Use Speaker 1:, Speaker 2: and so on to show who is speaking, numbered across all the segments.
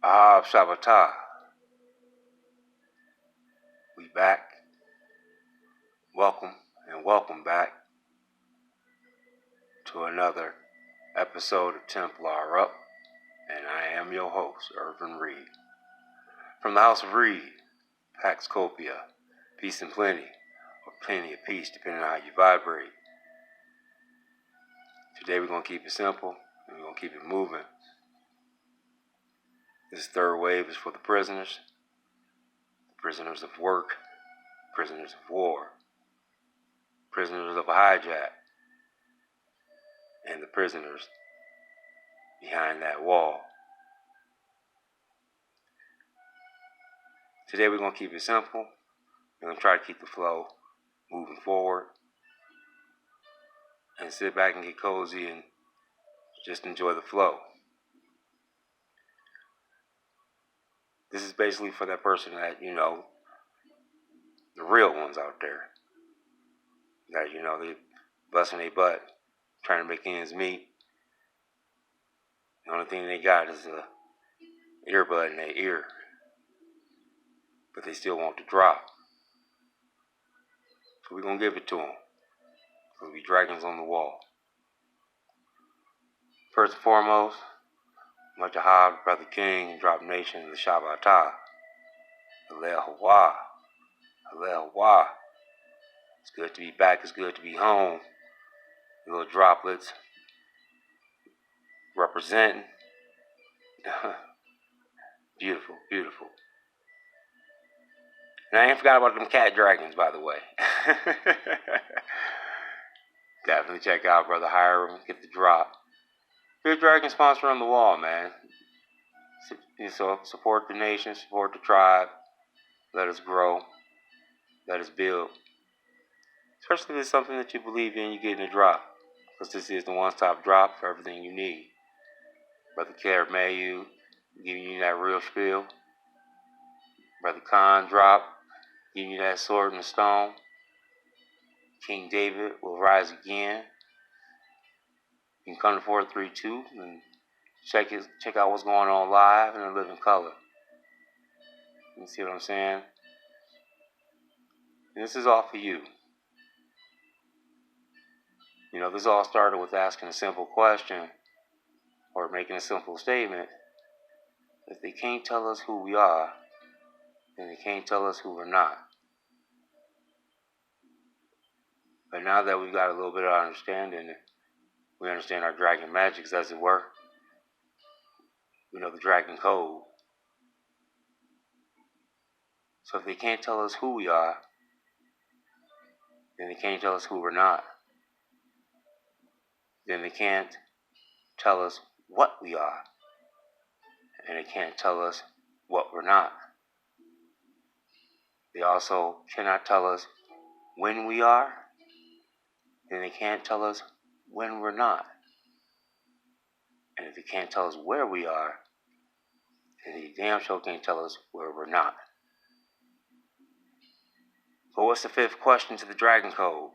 Speaker 1: Shabbatah. We back. Welcome and welcome back to another episode of Templar Up, and I am your host, Irvin Reed. From the House of Reed, Pax Copia, peace and plenty, or plenty of peace, depending on how you vibrate. Today we're going to keep it simple, and we're going to keep it moving. This third wave is for the prisoners of work, prisoners of war, prisoners of a hijack, and the prisoners behind that wall. Today we're going to keep it simple. We're going to try to keep the flow moving forward and sit back and get cozy and just enjoy the flow. This is basically for that person that, the real ones out there. That, they busting their butt, trying to make ends meet. The only thing they got is a earbud in their ear. But they still want to drop. So we're going to give it to them. Because we dragons on the wall. First and foremost, much ahab, Brother King, Drop Nation, and the Shabbatah. Halel Hawa. Halel Hawa. It's good to be back. It's good to be home. The little droplets representing. Beautiful, beautiful. And I ain't forgot about them cat dragons, by the way. Definitely check out Brother Hiram. Get the drop. Be a dragon sponsor on the wall, man. So support the nation, support the tribe. Let us grow. Let us build. Especially if it's something that you believe in, you're getting a drop. Because this is the one-stop drop for everything you need. Brother Care Mayu giving you that real spiel. Brother Khan drop, giving you that sword and the stone. King David will rise again. You can come to 432 and check out what's going on live in a living color. You see what I'm saying? And this is all for you. This all started with asking a simple question or making a simple statement. If they can't tell us who we are, then they can't tell us who we're not. But now that we've got a little bit of understanding, we understand our dragon magics, as it were. We know the dragon code. So if they can't tell us who we are, then they can't tell us who we're not. Then they can't tell us what we are. And they can't tell us what we're not. They also cannot tell us when we are. Then they can't tell us when we're not. And if they can't tell us where we are, then they damn sure can't tell us where we're not. So what's the fifth question to the Dragon Code?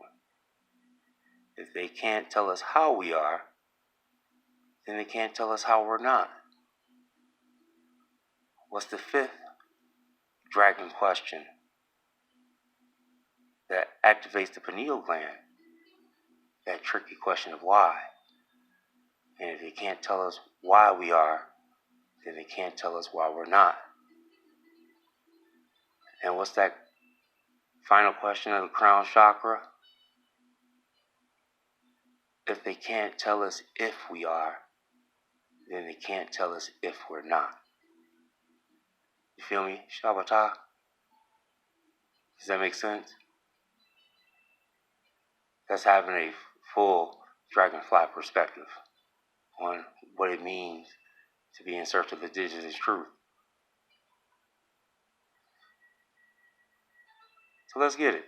Speaker 1: If they can't tell us how we are, then they can't tell us how we're not. What's the fifth Dragon question that activates the pineal gland? That tricky question of why. And if they can't tell us why we are, then they can't tell us why we're not. And what's that final question of the crown chakra? If they can't tell us if we are, then they can't tell us if we're not. You feel me? Shabbatah? Does that make sense? That's having a full dragonfly perspective on what it means to be in search of the indigenous truth. So let's get it.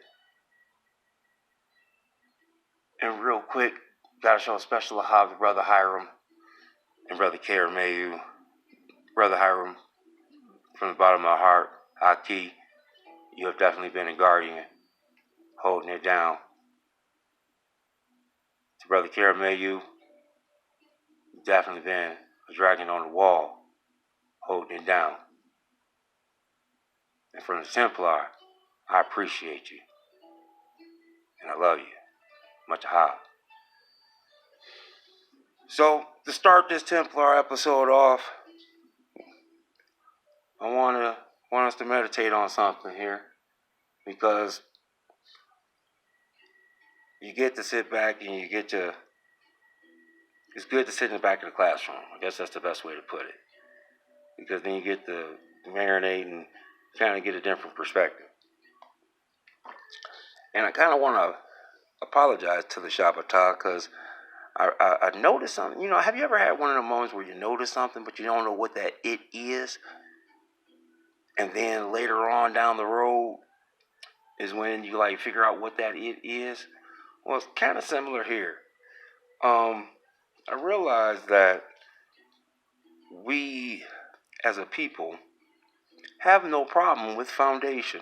Speaker 1: And real quick, gotta show a special ahab to Brother Hiram and Brother Care Mayu. Brother Hiram, from the bottom of my heart, Aki, you have definitely been a guardian, holding it down. To Brother Care Mayu, you've definitely been a dragon on the wall, holding it down. And from the Templar, I appreciate you. And I love you. Much ha. So, to start this Templar episode off, I want us to meditate on something here. Because you get to sit back and it's good to sit in the back of the classroom. I guess that's the best way to put it. Because then you get to marinate and kind of get a different perspective. And I kind of want to apologize to the Shabbatah because I noticed something. You know, have you ever had one of the moments where you notice something but you don't know what that it is? And then later on down the road is when you like figure out what that it is? Well, it's kind of similar here. I realized that we as a people have no problem with foundation.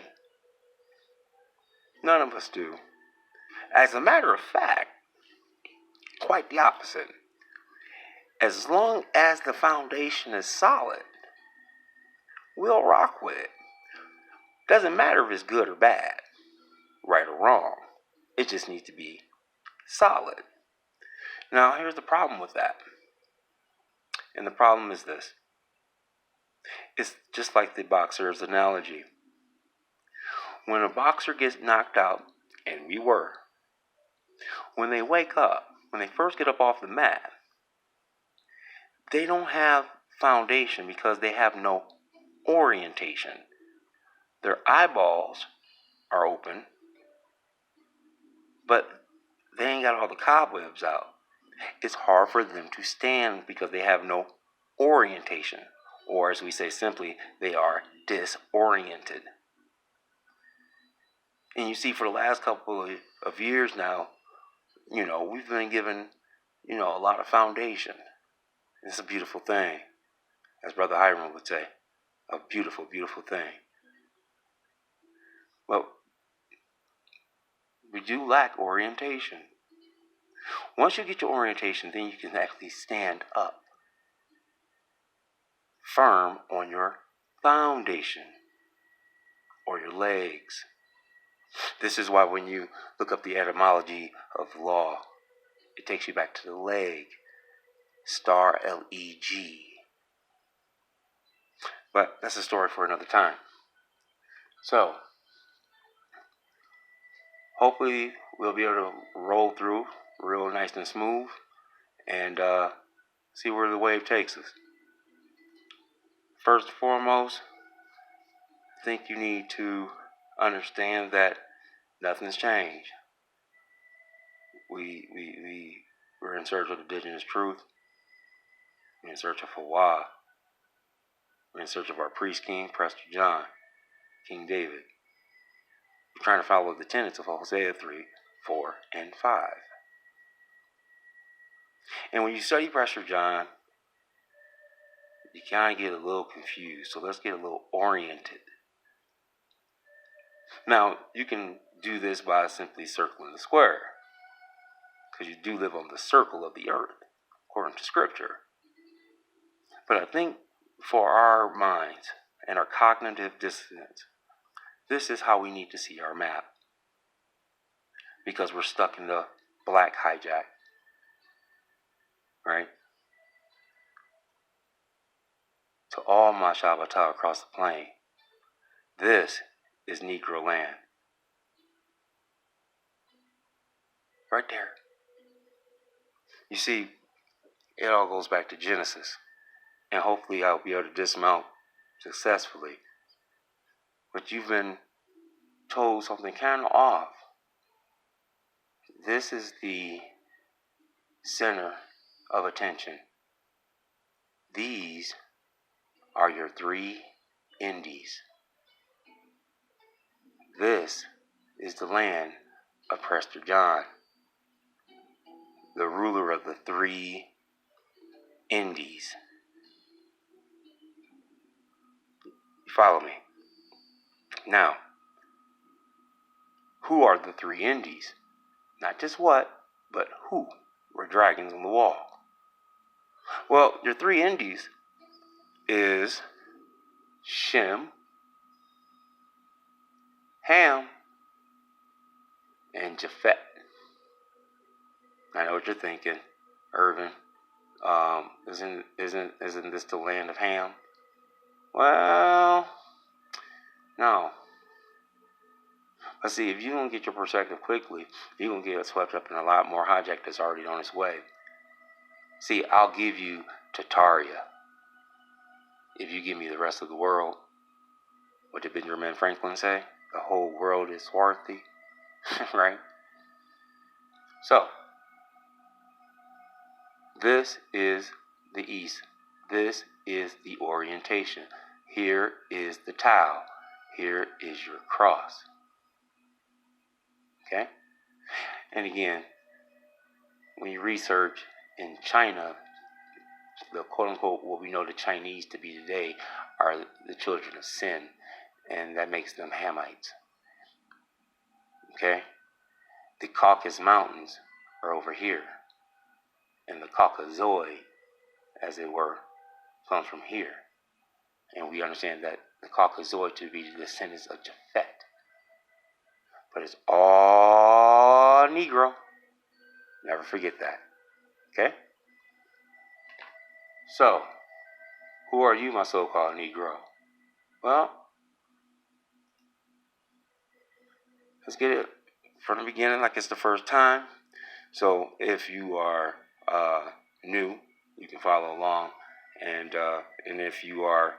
Speaker 1: None of us do. As a matter of fact, quite the opposite. As long as the foundation is solid, we'll rock with it. Doesn't matter if it's good or bad, right or wrong. It just needs to be solid. Now, here's the problem with that. And the problem is this. It's just like the boxer's analogy. When a boxer gets knocked out, and we were, when they wake up, when they first get up off the mat, they don't have foundation because they have no orientation. Their eyeballs are open, but they ain't got all the cobwebs out. It's hard for them to stand because they have no orientation. Or as we say simply, they are disoriented. And you see, for the last couple of years now, we've been given, a lot of foundation. It's a beautiful thing, as Brother Hiram would say. A beautiful, beautiful thing. But we do lack orientation. Once you get your orientation, then you can actually stand up firm on your foundation or your legs. This is why when you look up the etymology of law, it takes you back to the leg. Star L-E-G. But that's a story for another time. So, hopefully we'll be able to roll through real nice and smooth and see where the wave takes us. First and foremost, I think you need to understand that nothing's changed. We're in search of indigenous truth. We're in search of Hawa. We're in search of our priest king, Prestor John, King David. We're trying to follow the tenets of Hosea 3, 4, and 5. And when you study Prestor John, you kind of get a little confused. So let's get a little oriented. Now, you can do this by simply circling the square. Because you do live on the circle of the earth, according to Scripture. But I think for our minds and our cognitive dissonance, this is how we need to see our map. Because we're stuck in the black hijack. Right? To all my Shabbatah across the plain, this is Negro land. Right there. You see, it all goes back to Genesis. And hopefully I'll be able to dismount successfully. But you've been told something kind of off. This is the center of attention. These are your 3 Indies. This is the land of Prestor John, the ruler of the 3 Indies. You follow me? Now, who are the 3 Indies? Not just what, but who were dragons on the wall. Well, your 3 Indies is Shem, Ham, and Japhet. I know what you're thinking, Irvin. Isn't this the land of Ham? Well, no. Let's see, if you don't get your perspective quickly, you're going to get swept up in a lot more hijack that's already on its way. See, I'll give you Tartaria if you give me the rest of the world. What did Benjamin Franklin say? The whole world is swarthy, right? So, this is the East. This is the orientation. Here is the Tau. Here is your cross. Okay? And again, when you research in China, the quote-unquote, what we know the Chinese to be today are the children of sin, and that makes them Hamites. Okay? The Caucasus Mountains are over here, and the Caucasoid, as it were, comes from here. And we understand that the Caucasoid to be the descendants of Japhet. But it's all Negro. Never forget that. Okay? So, who are you, my so-called Negro? Well, let's get it from the beginning like it's the first time. So, if you are new, you can follow along. And if you are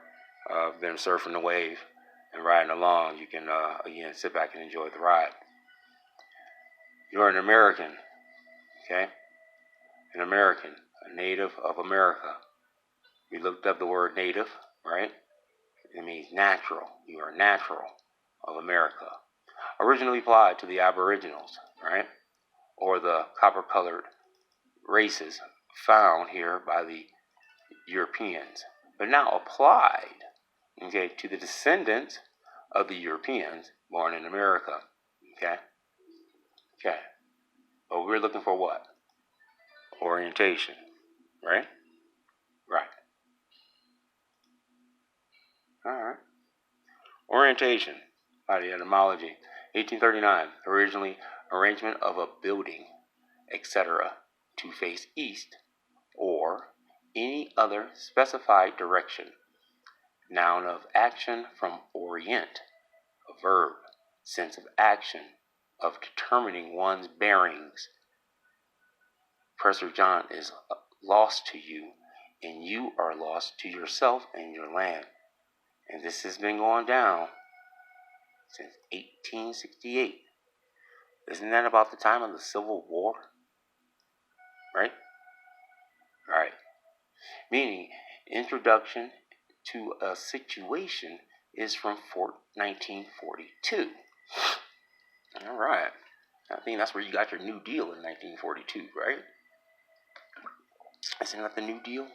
Speaker 1: been surfing the wave and riding along, you can, again, sit back and enjoy the ride. You're an American, okay? An American, a native of America. We looked up the word native, right? It means natural. You are natural of America. Originally applied to the Aboriginals, right? Or the copper-colored races found here by the Europeans. But now applied, okay, to the descendants of the Europeans born in America, okay? Okay. But we're looking for what? Orientation, right? Right. All right. Orientation, by the etymology, 1839, originally arrangement of a building, etc., to face east or any other specified direction. Noun of action from orient, a verb, sense of action, of determining one's bearings. Prestor John is lost to you, and you are lost to yourself and your land. And this has been going down since 1868. Isn't that about the time of the Civil War? Right? Right. Meaning, introduction to a situation is from 1942. All right. I think that's where you got your New Deal in 1942, right? Isn't that the New Deal?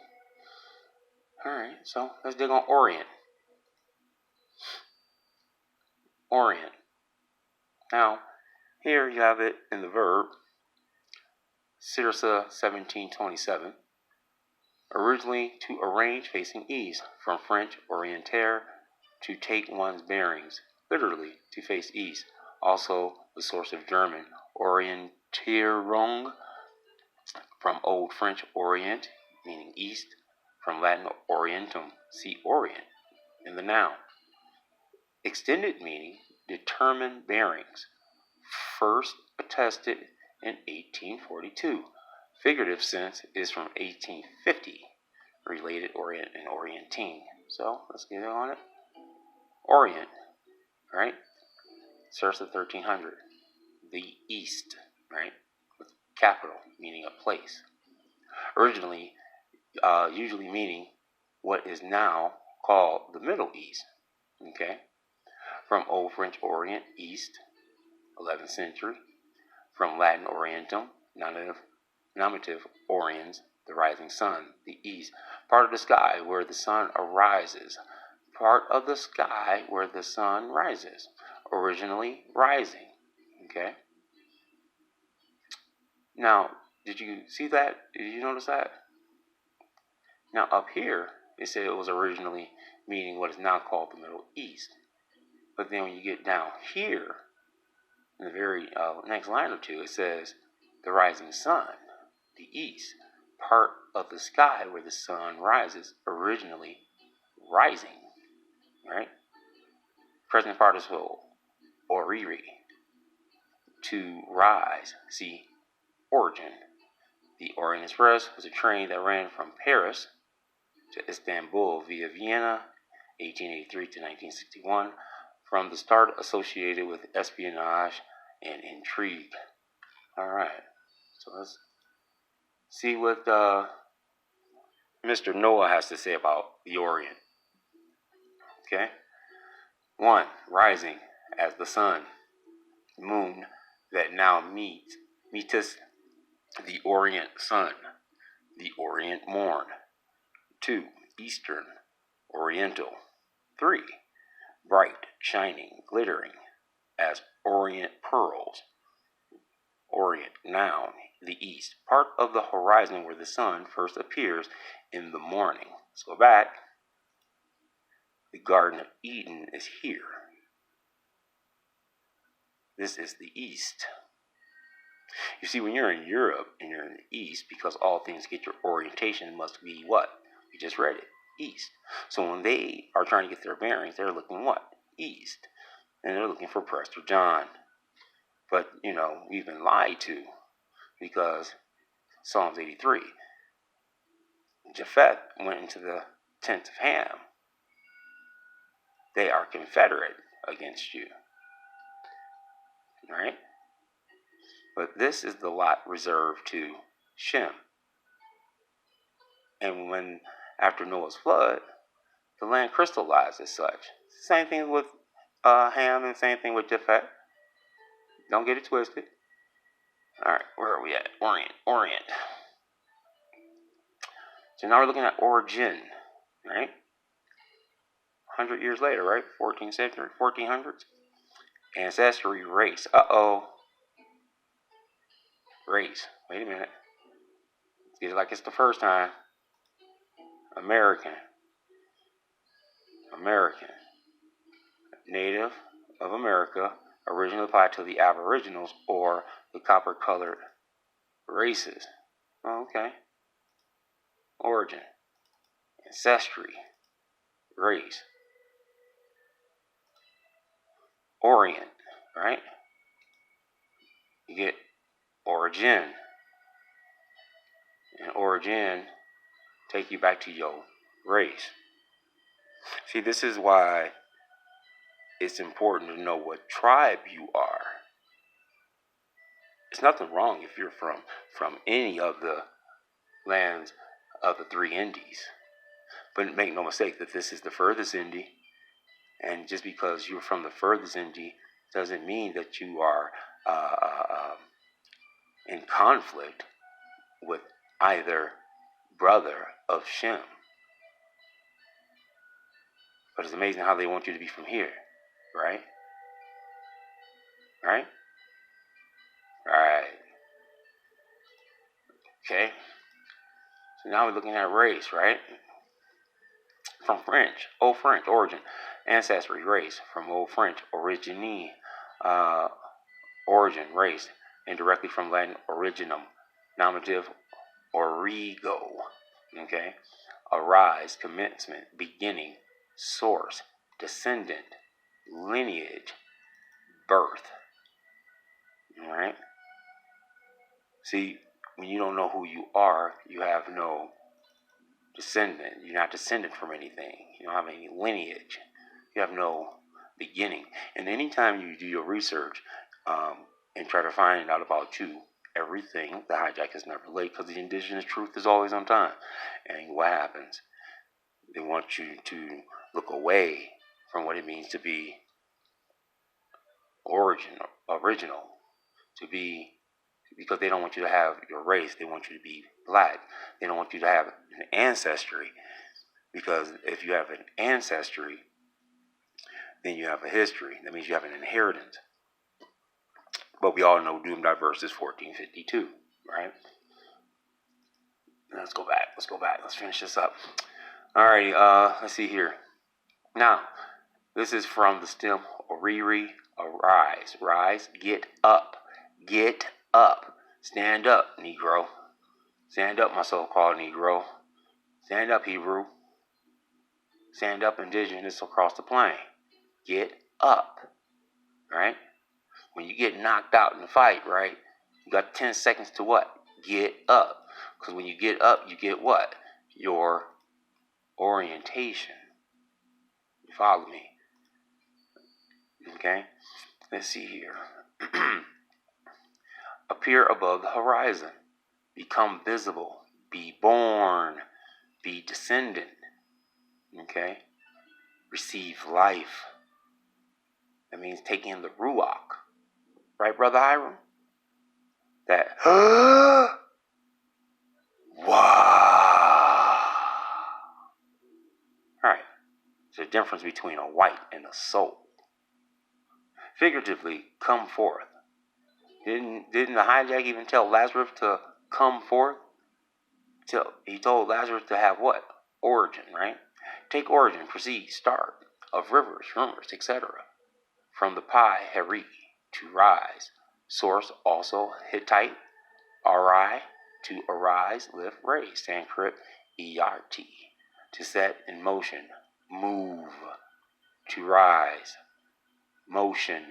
Speaker 1: All right. So let's dig on Orient. Orient. Now, here you have it in the verb, Circa 1727. Originally to arrange facing east, from French orienter, to take one's bearings, literally to face east. Also the source of German Orientierung, from Old French orient, meaning east, from Latin orientum, see orient, in the noun. Extended meaning, determine bearings, first attested in 1842. Figurative sense is from 1850, related orient and orienting. So let's get on it. Orient, right? Circa 1300. The East, right? With capital, meaning a place. Originally, usually meaning what is now called the Middle East, okay? From Old French orient, east, 11th century. From Latin orientum, nominative oriens, the rising sun, the east. Part of the sky where the sun arises. Part of the sky where the sun rises. Originally rising, okay? Now, did you see that? Did you notice that? Now, up here, it said it was originally meaning what is now called the Middle East. But then when you get down here, in the very next line or two, it says the rising sun, the east, part of the sky where the sun rises, originally rising, right? Present participle, oriri, to rise, see, origin. The Orient Express was a train that ran from Paris to Istanbul via Vienna, 1883 to 1961, from the start associated with espionage and intrigue. All right, so let's see what Mr. Noah has to say about the Orient. Okay? 1. Rising as the sun, moon that now meeteth the Orient sun, the Orient morn. 2. Eastern, oriental. 3. Bright, shining, glittering as Orient pearls. Orient, noun, the east, part of the horizon where the sun first appears in the morning. Let's go back. The Garden of Eden is here. This is the east. You see, when you're in Europe and you're in the east, because all things get your orientation must be what? We just read it, east. So when they are trying to get their bearings, they're looking what? East. And they're looking for Prestor John. But, we've been lied to, because Psalms 83, Japheth went into the tent of Ham. They are confederate against you. Right? But this is the lot reserved to Shem. And when, after Noah's flood, the land crystallized as such. Same thing with Ham and same thing with Japheth. Don't get it twisted. Alright, where are we at? Orient. So now we're looking at origin, right? 100 years later, right? 14th century, 1400s. Ancestry, race. Race. Wait a minute. Let's get it like it's the first time. American. Native of America, originally applied to the Aboriginals or the copper-colored races. Oh, okay. Origin. Ancestry. Race. Orient, right? You get origin. And origin take you back to your race. See, this is why it's important to know what tribe you are. It's nothing wrong if you're from any of the lands of the three Indies. But make no mistake that this is the furthest Indie. And just because you're from the furthest Indie doesn't mean that you are in conflict with either brother of Shem. But it's amazing how they want you to be from here, right? Right? Right. Okay. So now we're looking at race, right? From French, Old French, origin, ancestry, race. From Old French, origine, origin, race. And directly from Latin, originum, nominative, origo. Okay? Arise, commencement, beginning, source, descendant, lineage, birth. Alright? See, when you don't know who you are, you have no descendant. You're not descended from anything. You don't have any lineage. You have no beginning. And anytime you do your research and try to find out about you, everything, the hijack is never late, because the indigenous truth is always on time. And what happens? They want you to look away from what it means to be original, to be, because they don't want you to have your race. They want you to be black. They don't want you to have an ancestry, because if you have an ancestry, then you have a history. That means you have an inheritance. But we all know Doom Diverse is 1452, right? Let's go back. Let's finish this up. Alrighty, let's see here. Now, this is from the stem oriri, arise, rise, get up, stand up, Negro, stand up, my so-called Negro, stand up, Hebrew, stand up, indigenous across the plain, get up, right? When you get knocked out in the fight, right, you got 10 seconds to what? Get up. Because when you get up, you get what? Your orientation. You follow me? Okay? Let's see here. Appear above the horizon. Become visible. Be born. Be descendant. Okay? Receive life. That means taking in the ruach. Right, Brother Hiram? That, wow. Alright. There's a difference between a white and a soul. Figuratively, come forth. Didn't the hijack even tell Lazarus to come forth? He told Lazarus to have what? Origin, right? Take origin, proceed, start, of rivers, rumors, etc. From the pi, heri, to rise. Source also Hittite, Ari, to arise, lift, raise. Sanskrit, ert, to set in motion, move, to rise, motion,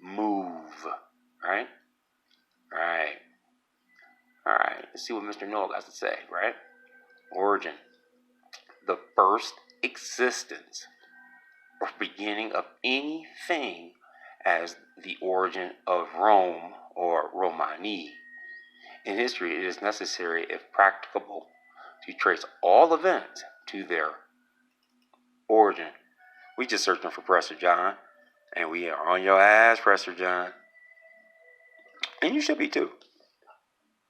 Speaker 1: move, right? Right. All right. Let's see what Mr. Noel has to say, right? Origin. The first existence or beginning of anything as the origin of Rome or Romani. In history, it is necessary, if practicable, to trace all events to their origin. We just searching for Prestor John, and we are on your ass, Prestor John. And you should be too.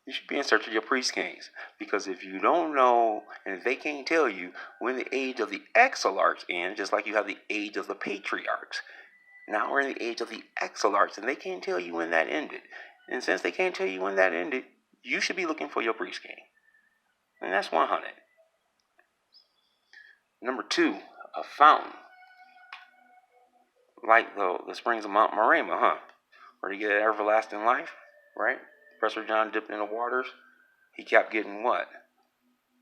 Speaker 1: You should be in search of your priest kings. Because if you don't know, and if they can't tell you when the age of the exilarchs ends, just like you have the age of the patriarchs. Now we're in the age of the exilarchs, and they can't tell you when that ended. And since they can't tell you when that ended, you should be looking for your priest king. And that's 100. Number 2, a fountain. Like the springs of Mount Marema, huh? Where you get everlasting life, right? Prestor John dipped in the waters. He kept getting what?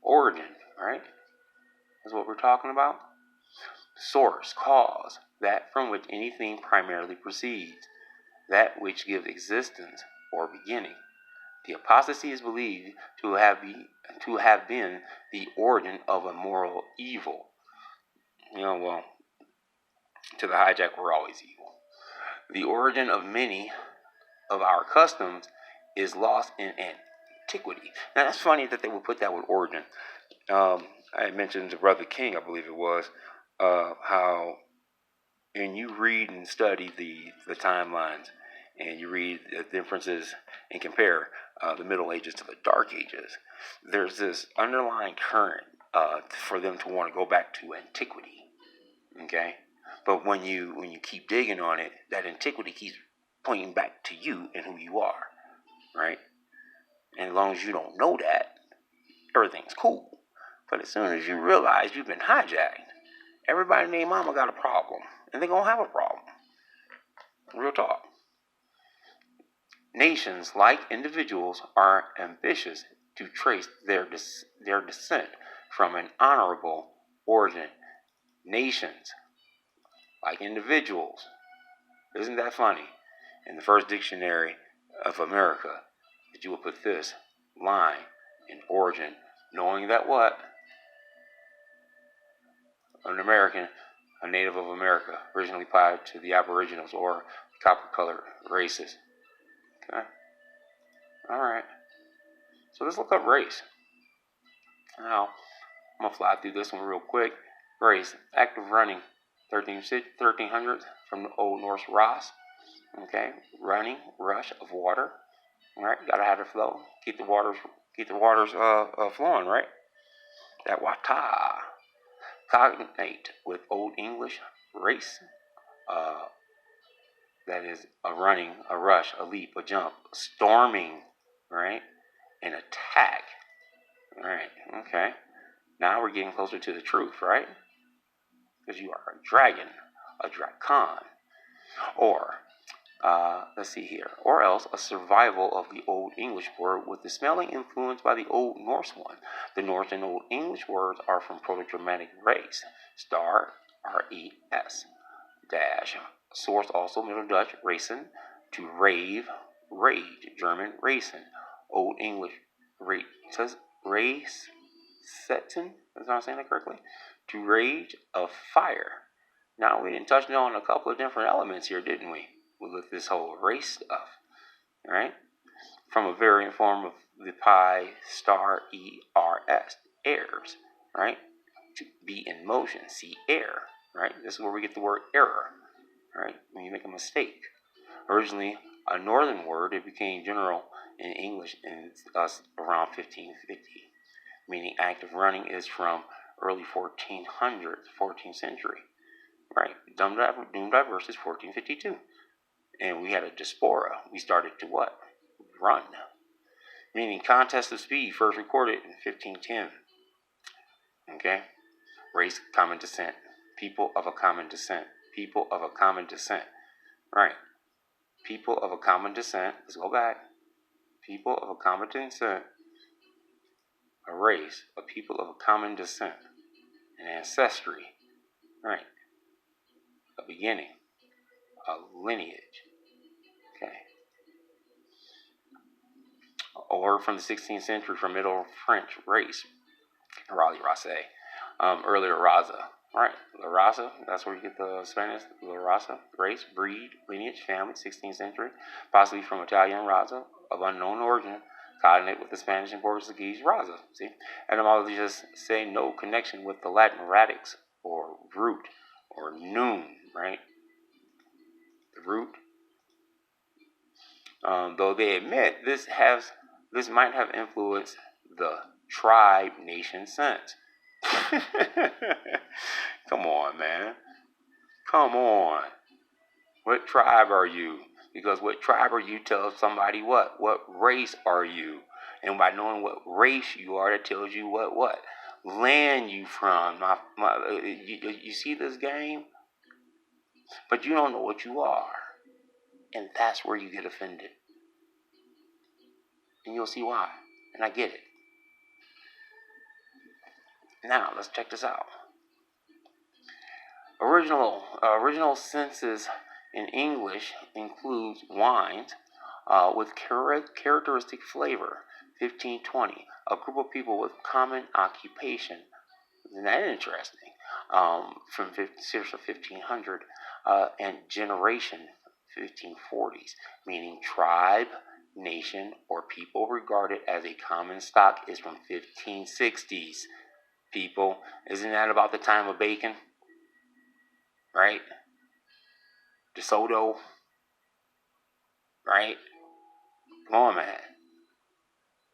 Speaker 1: Origin, right? That's what we're talking about. Source, cause, that from which anything primarily proceeds, that which gives existence or beginning. The apostasy is believed to have been the origin of a moral evil. Well, to the hijack, we're always evil. The origin of many of our customs is lost in antiquity. Now, that's funny that they would put that with origin. I mentioned to Brother King, I believe it was, how when you read and study the timelines, and you read the differences and compare the Middle Ages to the Dark Ages, there's this underlying current for them to want to go back to antiquity. Okay? But when you keep digging on it, that antiquity keeps pointing back to you and who you are, right? And as long as you don't know that, everything's cool. But as soon as you realize you've been hijacked, everybody named Mama got a problem, and they're gonna have a problem. Real talk. Nations, like individuals, are ambitious to trace their descent from an honorable origin. Nations, like individuals. Isn't that funny? In the first dictionary of America, that you will put this line in origin, knowing that what? An American, a native of America, originally applied to the Aboriginals or copper-colored races. Okay? Alright. So let's look up race. Now, I'm going to fly through this one real quick. Race, active running, 1300s from the Old Norse Ras. Okay, running, rush of water. Alright, gotta have it flow. Keep the waters flowing, right? That wata. Cognate with Old English race. That is a running, a rush, a leap, a jump, storming, right? An attack. Alright, okay. Now we're getting closer to the truth, right? because you are a dragon, a drakon. Or, let's see here. Or else a survival of the Old English word with the spelling influenced by the Old Norse one. The Norse and Old English words are from Proto-Germanic race. Star, R-E-S. Dash. Source also Middle Dutch, racen, to rave, rage. German, racen. Old English, race, setzen, is I'm saying that correctly? To rage, of fire. Now, we didn't touch on a couple of different elements here, didn't we? With this whole race stuff, right? From a variant form of the pi star E-R-S, airs, right? To be in motion, see air, right? This is where we get the word error, right? When you make a mistake. Originally a northern word, it became general in English in around 1550, meaning active running is from early 1400s, 14th century, right? Doom Diverse is 1452. And we had a diaspora. We started to what? Run. Meaning contest of speed, first recorded in 1510. Okay? Race, common descent. People of a common descent. People of a common descent. Right. People of a common descent. Let's go back. People of a common descent. A race. A people of a common descent. An ancestry. Right. A beginning. A lineage. Okay. A word from the 16th century from Middle French, race. Raleigh Race. Earlier raza. Right. La raza, that's where you get the Spanish. La raza, race, breed, lineage, family, 16th century. Possibly from Italian raza, of unknown origin, coordinate with the Spanish and Portuguese raza. See? Etymologists say no connection with the Latin radix, or root, or noon, right? The root. Though they admit this might have influenced the tribe nation sense. Come on, man. Come on. What tribe are you? Because what tribe are you tells somebody what? What race are you? And by knowing what race you are, that tells you what land you from. You see this game? But you don't know what you are. And that's where you get offended. And you'll see why. And I get it. Now, let's check this out. Original senses in English includes wines with characteristic flavor. 1520, a group of people with common occupation. Isn't that interesting? From 1500 and generation, 1540s, meaning tribe, nation, or people regarded as a common stock is from 1560s. People, isn't that about the time of Bacon? Right? DeSoto. Right? Come on, man.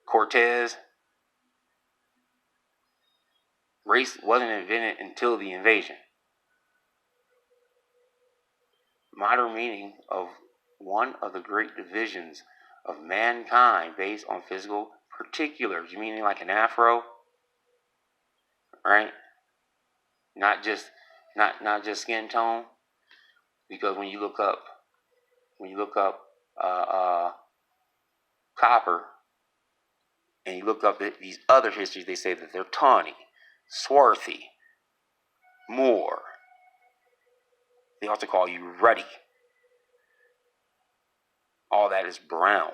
Speaker 1: Cortez. Race wasn't invented until the invasion. Modern meaning of one of the great divisions of mankind based on physical particulars. You meaning like an afro? Right? Not just skin tone. Because when you look up copper, and you look up these other histories, they say that they're tawny, swarthy, Moor. They also call you ruddy. All that is brown.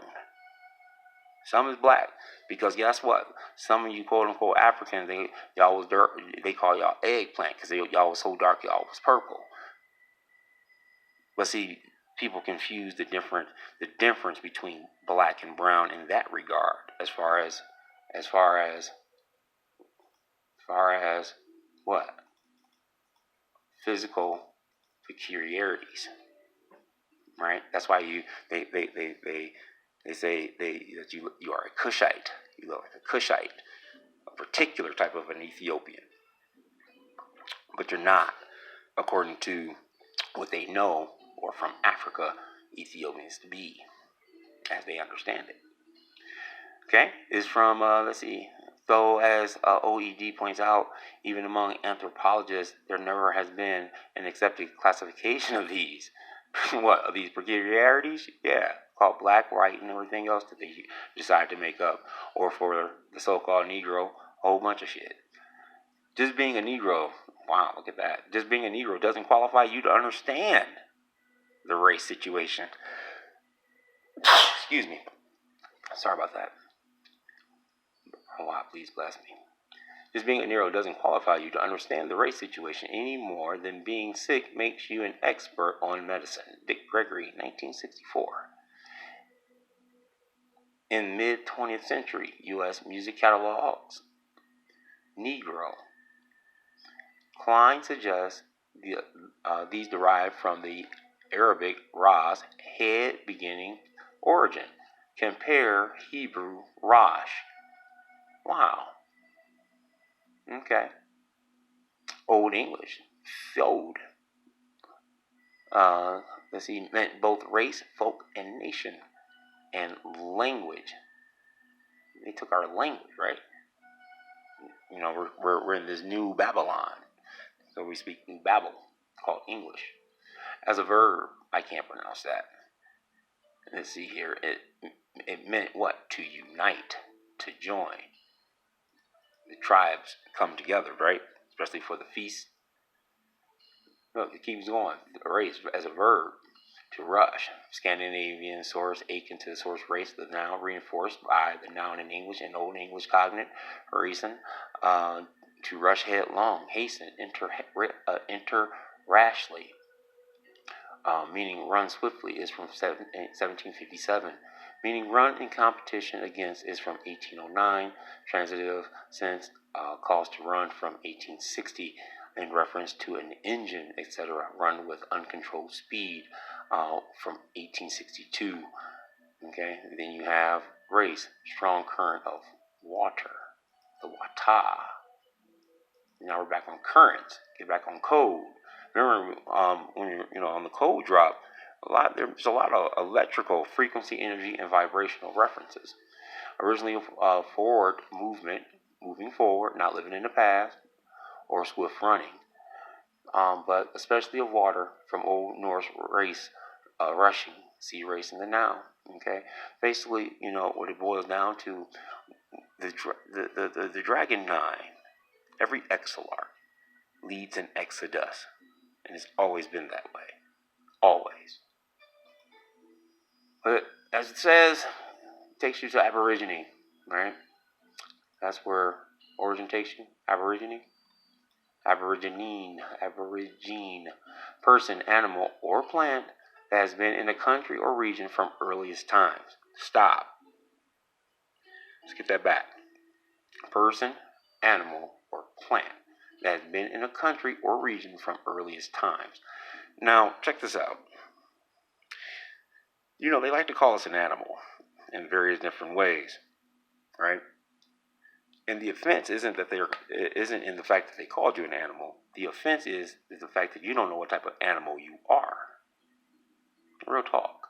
Speaker 1: Some is black, because guess what? Some of you quote unquote Africans, they call y'all eggplant because y'all was so dark, y'all was purple. But see, people confuse the difference between black and brown in that regard, as far as what? Physical peculiarities, right? That's why they say that you are a Cushite. You look like a Cushite, a particular type of an Ethiopian, but you're not, according to what they know or from Africa Ethiopians to be, as they understand it. Okay, is from let's see, Though, as OED points out, even among anthropologists, there never has been an accepted classification of these. What, of these peculiarities? Yeah, called black, white, and everything else that they decide to make up. Or for the so-called Negro, a whole bunch of shit. Just being a Negro, wow, look at that. Just being a Negro doesn't qualify you to understand the race situation. Excuse me. Sorry about that. Allah, please bless me. Just being a Negro doesn't qualify you to understand the race situation any more than being sick makes you an expert on medicine. Dick Gregory, 1964. In mid-20th century, U.S. music catalogs Negro. Klein suggests these derive from the Arabic ras, head, beginning, origin. Compare Hebrew Rosh. Wow. Okay. Old English, Thode. Let's see, meant both race, folk, and nation, and language. They took our language, right? You know, we're in this new Babylon, so we speak New Babel, called English. As a verb, I can't pronounce that. Let's see here. It meant what? To unite, to join. The tribes come together, right? Especially for the feast. Look, it keeps going. Race as a verb. To rush. Scandinavian source, akin to the source race, the noun reinforced by the noun in English and Old English cognate, reason. To rush headlong, hasten, enter rashly. Meaning run swiftly is from 1757. Meaning run in competition against is from 1809. Transitive sense calls to run from 1860 in reference to an engine, etc. Run with uncontrolled speed from 1862. Okay, and then you have race, strong current of water, the wata. Now we're back on currents. Get back on code. Remember, when you're on the code drop, there's a lot of electrical frequency, energy, and vibrational references. Originally, forward movement, moving forward, not living in the past, or swift running. But especially of water from Old Norse race, rushing, see race in the noun. Okay, basically, what it boils down to, the Dragon 9, every XLR leads an exodus, and it's always been that way, always. But as it says, it takes you to Aborigine, right? That's where origin takes you, Aborigine. Aborigine, person, animal, or plant that has been in a country or region from earliest times. Stop. Let's get that back. Person, animal, or plant that has been in a country or region from earliest times. Now, check this out. They like to call us an animal in various different ways, right? And the offense isn't in the fact that they called you an animal. The offense is the fact that you don't know what type of animal you are. Real talk.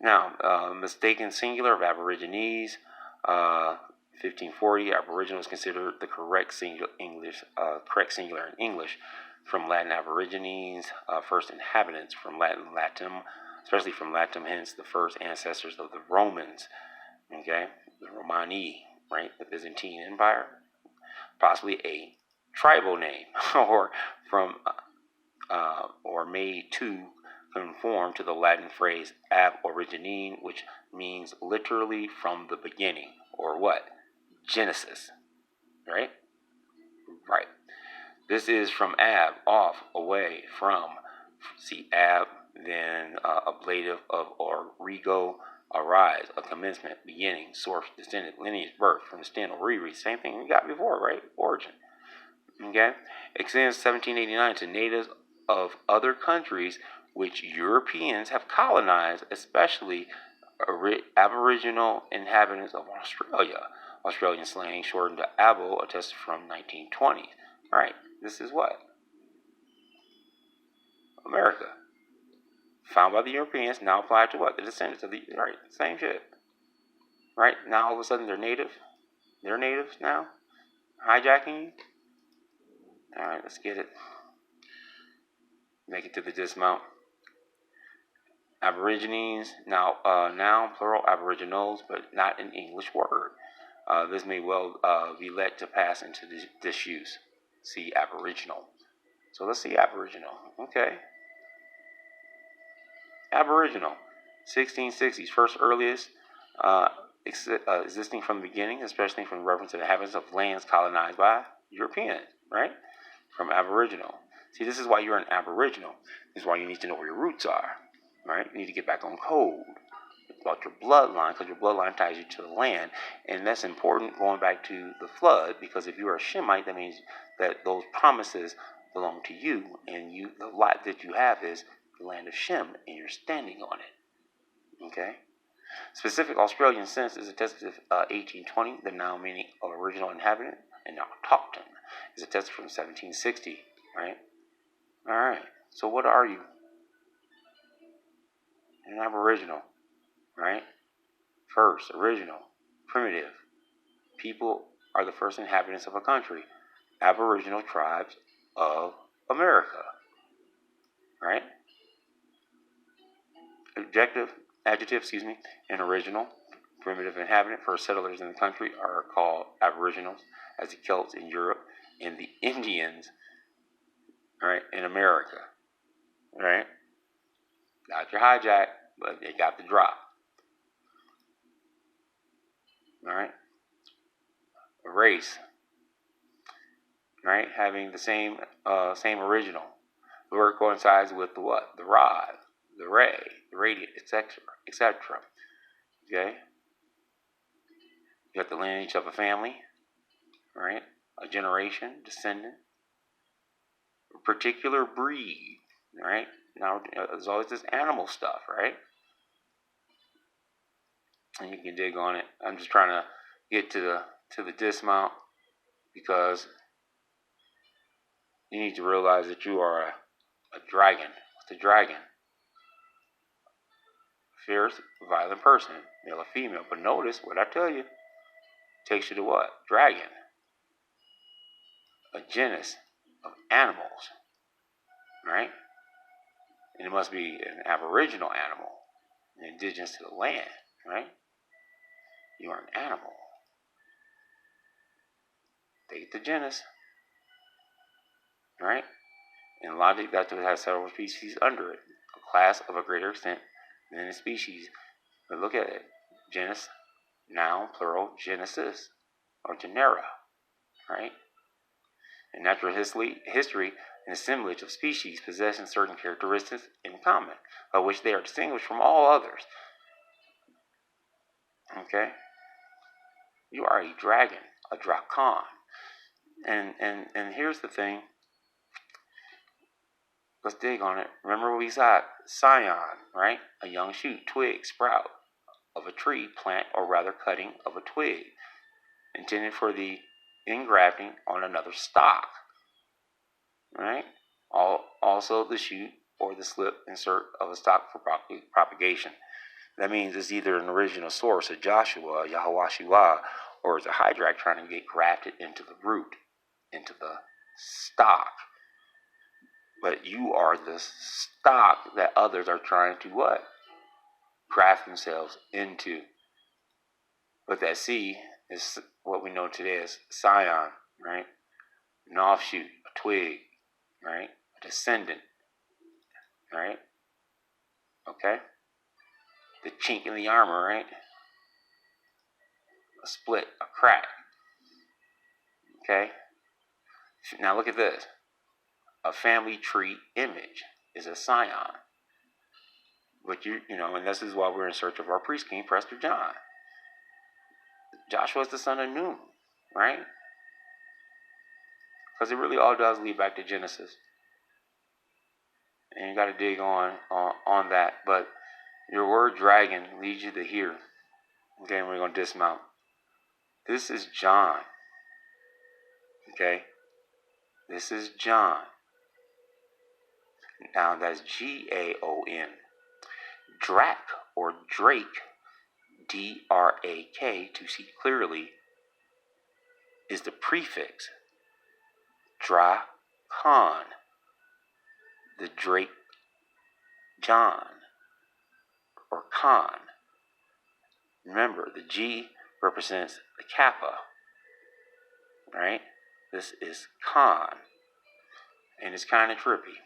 Speaker 1: Now, mistaken singular of Aborigines, 1540. Aboriginal is considered the correct singular in English, from Latin aborigines, first inhabitants, from Latin, especially from Latin, hence the first ancestors of the Romans. Okay, the Romani, right? The Byzantine Empire, possibly a tribal name, or made to conform to the Latin phrase ab origine, which means literally from the beginning, or what? Genesis, right? Right. This is from ab, off, away, from. See ab, then ablative of or rego, arise, a commencement, beginning, source, descendant, lineage, birth, from the stem, or riri. Same thing we got before, right? Origin. Okay? Extends 1789 to natives of other countries which Europeans have colonized, especially Aboriginal inhabitants of Australia. Australian slang shortened to Abo, attested from 1920. All right, this is what? America. Found by the Europeans, now applied to what? The descendants of the, right, same shit. right? Now all of a sudden they're native. They're natives now, hijacking you. All right, let's get it. Make it to the dismount. Aborigines, now noun, plural, aboriginals, but not an English word. This may well be let to pass into disuse. See aboriginal. So let's see aboriginal. Okay. Aboriginal, 1660s, first earliest existing from the beginning, especially from reference to the habits of lands colonized by Europeans, right? From aboriginal. See, this is why you're an aboriginal. This is why you need to know where your roots are, right? You need to get back on code about your bloodline, because your bloodline ties you to the land, and that's important going back to the flood, because if you are a Shemite, that means that those promises belong to you, and the lot that you have is the land of Shem, and you're standing on it. Okay? Specific Australian census is attested to 1820, the noun meaning of original inhabitant, and autochthon is attested from 1760, right? All right, so what are you? An aboriginal, right? First, original, primitive. People are the first inhabitants of a country. Aboriginal tribes of America, right? Adjective, and original, primitive inhabitant, first settlers in the country are called aboriginals, as the Celts in Europe and the Indians, right, in America, right? Not your hijack, but they got the drop. All right? A race, right, having the same original. The word coincides with the what? The rod, the ray, the radiant, etc., etc. Okay? You got the lineage of a family, right? A generation, descendant, a particular breed, right? Now, there's always this animal stuff, right? And you can dig on it. I'm just trying to get to the dismount, because you need to realize that you are a dragon. What's a dragon? A fierce, violent person, male or female. But notice what I tell you. Takes you to what? Dragon. A genus of animals, right? And it must be an aboriginal animal, indigenous to the land, right? You are an animal. Take the genus, right? In logic, that's what has several species under it. A class of a greater extent than a species. But look at it. Genus, noun, plural, genesis, or genera, right? In natural history, an assemblage of species possessing certain characteristics in common, by which they are distinguished from all others. Okay? You are a dragon, a drakon. And here's the thing. Let's dig on it. Remember we said scion, right? A young shoot, twig, sprout of a tree, plant, or rather cutting of a twig, intended for the engrafting on another stock, right? Also the shoot or the slip insert of a stock for propagation. That means it's either an original source, a Joshua, a Yahweh, or it's a hydract trying to get grafted into the root, into the stock. But you are the stock that others are trying to what? Graft themselves into. But that C is what we know today as scion, right? An offshoot, a twig, right? A descendant, right? Okay? The chink in the armor, right? A split, a crack. Okay? Now look at this. A family tree image is a scion. But and this is why we're in search of our priest king, Prestor John. Joshua is the son of Nun, right? Because it really all does lead back to Genesis. And you got to dig on that. But your word dragon leads you to here. Okay, and we're going to dismount. This is John. Okay? This is John. Now that's Gaon. Drac or Drake, D-R-A-K, to see clearly, is the prefix Dra-Khan, the Drake John, or Khan. Remember, the G represents the Kappa, right? This is Khan, and it's kind of trippy,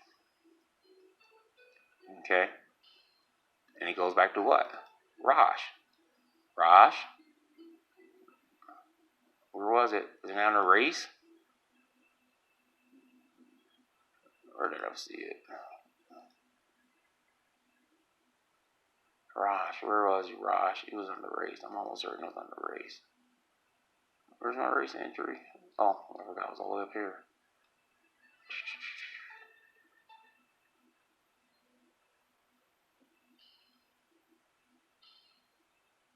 Speaker 1: okay? And it goes back to what? Rosh. Rosh? Where was it? Was it on a race? Where did I see it? Rosh. Where was he? Rosh. He was on the race. I'm almost certain he was on the race. Where's my race entry? Oh, I forgot. It was all the way up here.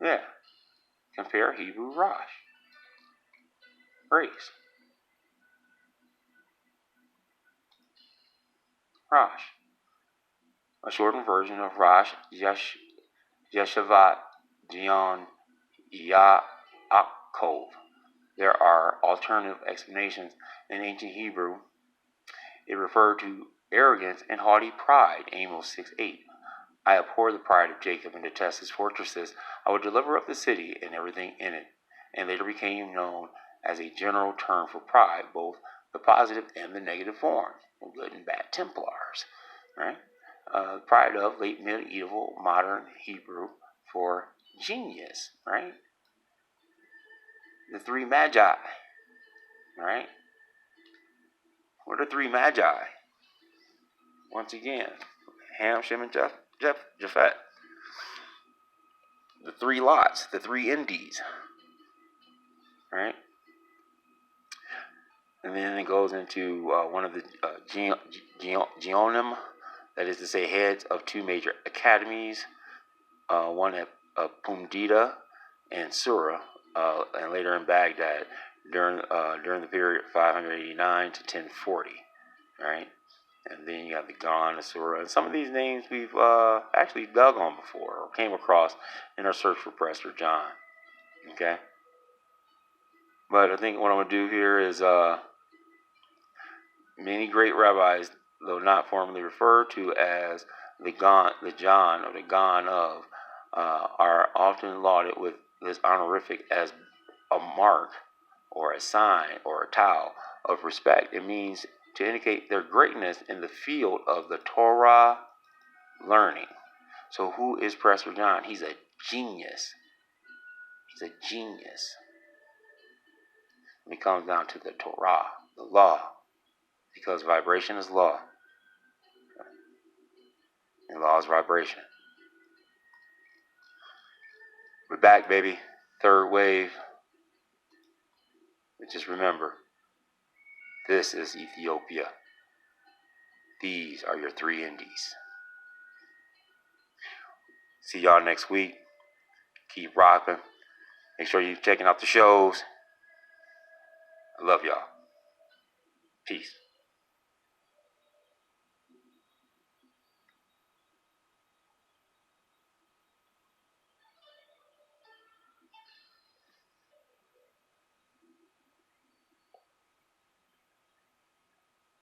Speaker 1: Yeah. Compare Hebrew Rosh. Race. Rosh. A shortened version of Rosh Yeshavat Dion Yaakov. There are alternative explanations. In ancient Hebrew, it referred to arrogance and haughty pride. Amos 6:8. I abhor the pride of Jacob and detest his fortresses. I will deliver up the city and everything in it. And later became known as a general term for pride, both the positive and the negative form, good and bad Templars, right? Pride of late medieval modern Hebrew for genius, right? The three magi, right? What are three magi? Once again, Ham, Shem, and Japhet. The three lots, the three Indies, right? And then it goes into one of the Geonim, that is to say, heads of two major academies, one at Pumdida and Sura, and later in Baghdad during the period 589 to 1040, right? And then you have the Gan, the Sura, and some of these names we've actually dug on before or came across in our search for Prestor John. Okay, but I think what I'm gonna do here is many great rabbis, though not formally referred to as the John or the Gan of, are often lauded with this honorific as a mark or a sign or a tau of respect. It means to indicate their greatness in the field of the Torah learning. So who is Prestor John? He's a genius. He's a genius. When it comes down to the Torah, the law, because vibration is law, and law is vibration. We're back, baby. Third wave. But just remember, this is Ethiopia. These are your three Indies. See y'all next week. Keep rocking. Make sure you're checking out the shows. I love y'all. Peace.